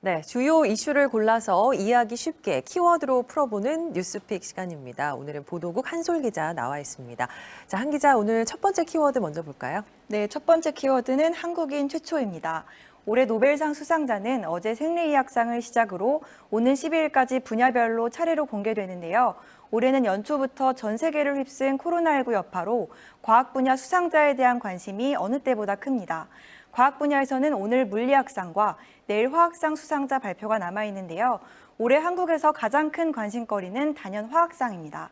네, 주요 이슈를 골라서 이해하기 쉽게 키워드로 풀어보는 뉴스픽 시간입니다. 오늘은 보도국 한솔 기자 나와 있습니다. 자, 한 기자, 오늘 첫 번째 키워드 먼저 볼까요? 네, 첫 번째 키워드는 한국인 최초입니다. 올해 노벨상 수상자는 어제 생리의학상을 시작으로 오는 12일까지 분야별로 차례로 공개되는데요. 올해는 연초부터 전 세계를 휩쓴 코로나19 여파로 과학 분야 수상자에 대한 관심이 어느 때보다 큽니다. 과학 분야에서는 오늘 물리학상과 내일 화학상 수상자 발표가 남아있는데요. 올해 한국에서 가장 큰 관심거리는 단연 화학상입니다.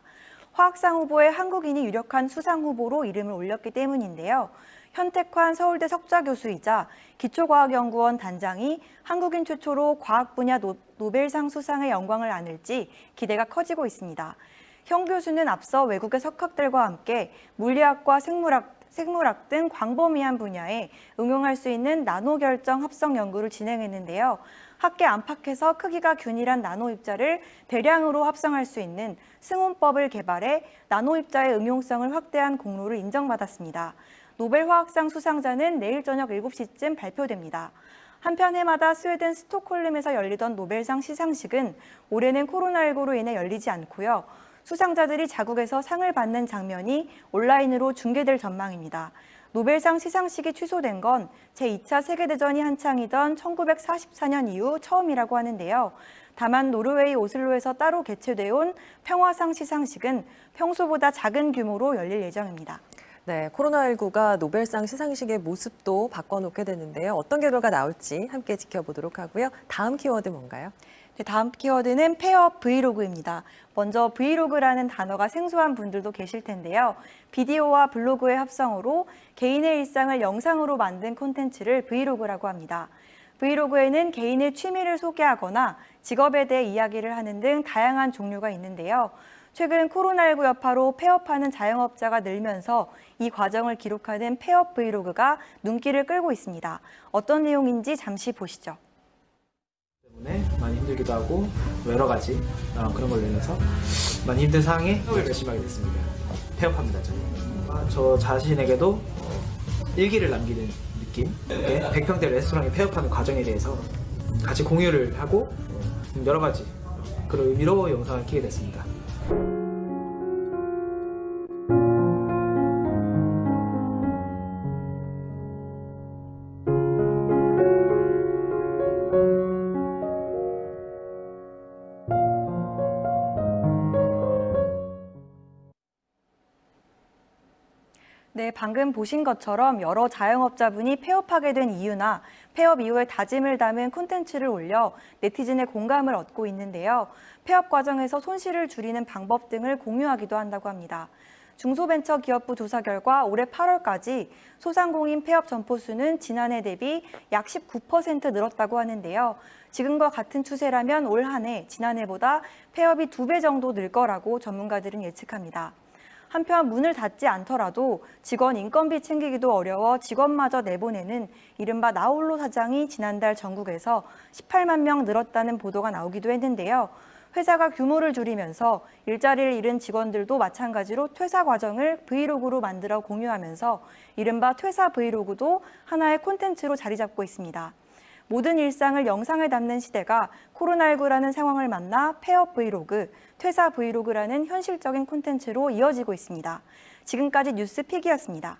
화학상 후보에 한국인이 유력한 수상 후보로 이름을 올렸기 때문인데요. 현택환 서울대 석좌 교수이자 기초과학연구원 단장이 한국인 최초로 과학 분야 노벨상 수상의 영광을 안을지 기대가 커지고 있습니다. 현 교수는 앞서 외국의 석학들과 함께 물리학과 생물학 등 광범위한 분야에 응용할 수 있는 나노 결정 합성 연구를 진행했는데요. 학계 안팎에서 크기가 균일한 나노 입자를 대량으로 합성할 수 있는 승혼법을 개발해 나노 입자의 응용성을 확대한 공로를 인정받았습니다. 노벨 화학상 수상자는 내일 저녁 7시쯤 발표됩니다. 한편 해마다 스웨덴 스톡홀름에서 열리던 노벨상 시상식은 올해는 코로나19로 인해 열리지 않고요. 수상자들이 자국에서 상을 받는 장면이 온라인으로 중계될 전망입니다. 노벨상 시상식이 취소된 건 제2차 세계대전이 한창이던 1944년 이후 처음이라고 하는데요. 다만 노르웨이 오슬로에서 따로 개최돼 온 평화상 시상식은 평소보다 작은 규모로 열릴 예정입니다. 네, 코로나19가 노벨상 시상식의 모습도 바꿔놓게 되는데요. 어떤 결과가 나올지 함께 지켜보도록 하고요. 다음 키워드 뭔가요? 네, 다음 키워드는 폐업 브이로그입니다. 먼저 브이로그라는 단어가 생소한 분들도 계실 텐데요. 비디오와 블로그의 합성으로 개인의 일상을 영상으로 만든 콘텐츠를 브이로그라고 합니다. 브이로그에는 개인의 취미를 소개하거나 직업에 대해 이야기를 하는 등 다양한 종류가 있는데요. 최근 코로나19 여파로 폐업하는 자영업자가 늘면서 이 과정을 기록하는 폐업 브이로그가 눈길을 끌고 있습니다. 어떤 내용인지 잠시 보시죠. 때문에 많이 힘들기도 하고 여러 가지 그런 걸로 인해서 많이 힘든 상황에 폐업을 결심하게 됐습니다. 폐업합니다. 저 자신에게도 일기를 남기는 느낌, 100평대 레스토랑이 폐업하는 과정에 대해서 같이 공유를 하고 여러 가지 그런 의미로 영상을 키게 됐습니다. 네, 방금 보신 것처럼 여러 자영업자분이 폐업하게 된 이유나 폐업 이후의 다짐을 담은 콘텐츠를 올려 네티즌의 공감을 얻고 있는데요. 폐업 과정에서 손실을 줄이는 방법 등을 공유하기도 한다고 합니다. 중소벤처기업부 조사 결과 올해 8월까지 소상공인 폐업 점포 수는 지난해 대비 약 19% 늘었다고 하는데요. 지금과 같은 추세라면 올 한 해 지난해보다 폐업이 2배 정도 늘 거라고 전문가들은 예측합니다. 한편 문을 닫지 않더라도 직원 인건비 챙기기도 어려워 직원마저 내보내는 이른바 나홀로 사장이 지난달 전국에서 18만 명 늘었다는 보도가 나오기도 했는데요. 회사가 규모를 줄이면서 일자리를 잃은 직원들도 마찬가지로 퇴사 과정을 브이로그로 만들어 공유하면서 이른바 퇴사 브이로그도 하나의 콘텐츠로 자리 잡고 있습니다. 모든 일상을 영상에 담는 시대가 코로나19라는 상황을 만나 폐업 브이로그, 퇴사 브이로그라는 현실적인 콘텐츠로 이어지고 있습니다. 지금까지 뉴스픽이었습니다.